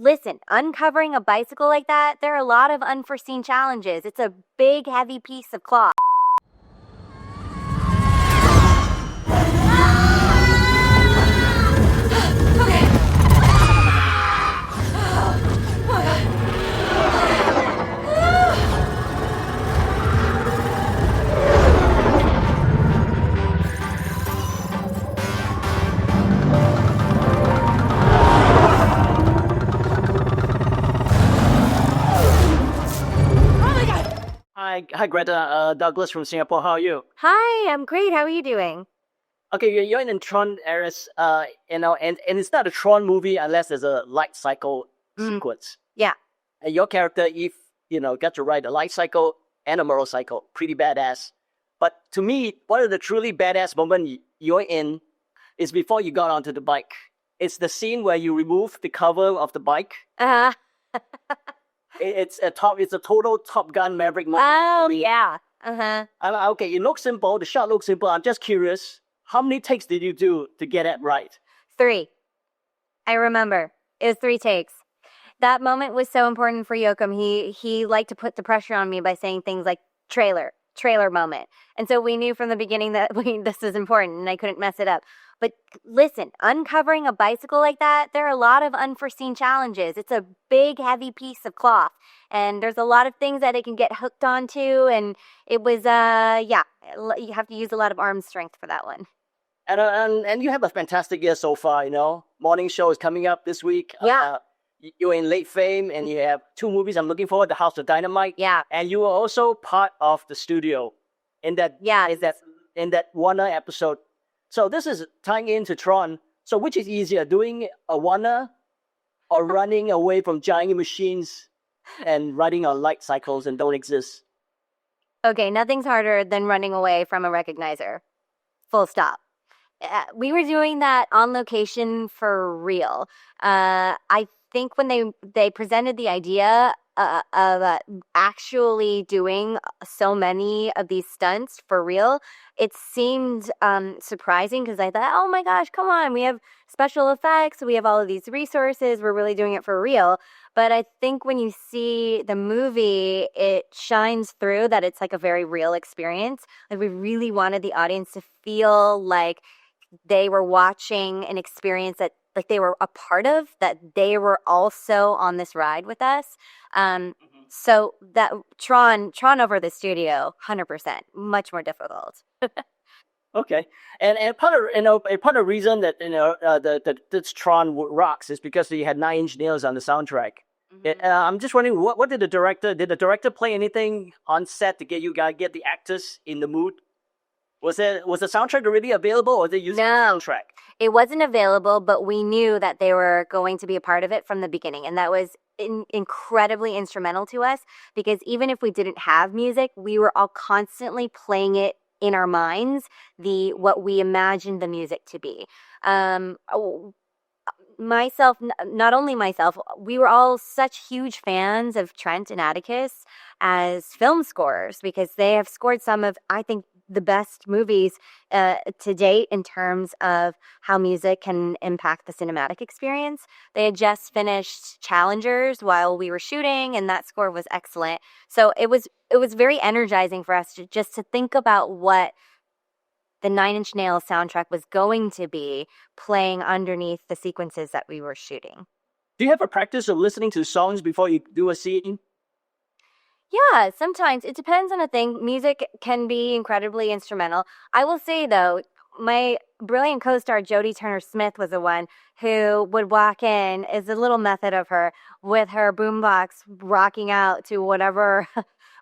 Listen, uncovering a bicycle like that, there are a lot of unforeseen challenges. It's a big, heavy piece of cloth. Hi, Greta. Douglas from Singapore. How are you? Hi, I'm great. How are you doing? Okay, you're in the Tron ARES, and it's not a Tron movie unless there's a light cycle sequence. Yeah. And your character, Eve, got to ride a light cycle and a motorcycle. Pretty badass. But to me, one of the truly badass moments you're in is before you got onto the bike. It's the scene where you remove the cover of the bike. Uh-huh. It's a total Top Gun Maverick moment. Oh, yeah. Uh-huh. Okay, it looks simple. The shot looks simple. I'm just curious. How many takes did you do to get it right? 3. I remember. It was 3 takes. That moment was so important for Yoakum. He liked to put the pressure on me by saying things like trailer moment. And so we knew from the beginning that this was important and I couldn't mess it up. But listen, uncovering a bicycle like that, there are a lot of unforeseen challenges. It's a big, heavy piece of cloth. And there's a lot of things that it can get hooked onto. And it was, you have to use a lot of arm strength for that one. And you have a fantastic year so far, Morning show is coming up this week. Yeah. You're in late fame and you have 2 movies I'm looking forward, The House of Dynamite. Yeah. And you were also part of the studio in that Warner episode. So this is tying into Tron. So which is easier, doing a Warner or running away from giant machines and riding on light cycles and don't exist? Okay, nothing's harder than running away from a recognizer. Full stop. We were doing that on location for real. I think when they presented the idea of actually doing so many of these stunts for real, it seemed surprising because I thought, oh my gosh, come on, we have special effects, we have all of these resources, we're really doing it for real. But I think when you see the movie, it shines through that it's like a very real experience. Like we really wanted the audience to feel like they were watching an experience that like they were a part of, that they were also on this ride with us. So that Tron over the studio, 100%, much more difficult. Okay, and part of the reason that this Tron rocks is because you had 9 Inch Nails on the soundtrack. Mm-hmm. I'm just wondering, what did the director play anything on set to get the actors in the mood? Was the soundtrack already available, or did they use the soundtrack? It wasn't available, but we knew that they were going to be a part of it from the beginning, and that was incredibly instrumental to us because even if we didn't have music, we were all constantly playing it in our minds, what we imagined the music to be. Myself, not only myself, we were all such huge fans of Trent and Atticus as film scorers because they have scored some of, I think, the best movies to date in terms of how music can impact the cinematic experience. They had just finished Challengers while we were shooting, and that score was excellent. So it was very energizing for us to think about what the 9 Inch Nails soundtrack was going to be playing underneath the sequences that we were shooting. Do you have a practice of listening to songs before you do a scene? Yeah, sometimes. It depends on a thing. Music can be incredibly instrumental. I will say, though, my brilliant co-star Jodie Turner-Smith was the one who would walk in, is a little method of her, with her boombox rocking out to whatever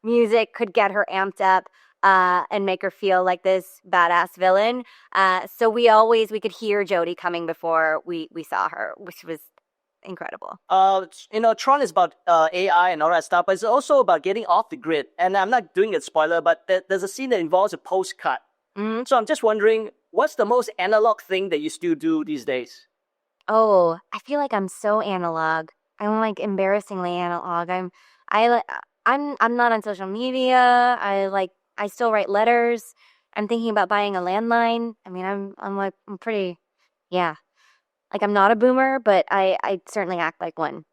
music could get her amped up and make her feel like this badass villain. So we could hear Jodie coming before we saw her, which was incredible. Tron is about AI and all that stuff, but it's also about getting off the grid. And I'm not doing a spoiler, but there's a scene that involves a postcard. Mm-hmm. So I'm just wondering, what's the most analog thing that you still do these days? Oh, I feel like I'm so analog. I'm like embarrassingly analog. I'm not on social media. I still write letters. I'm thinking about buying a landline. I mean, I'm pretty, yeah. Like, I'm not a boomer, but I certainly act like one.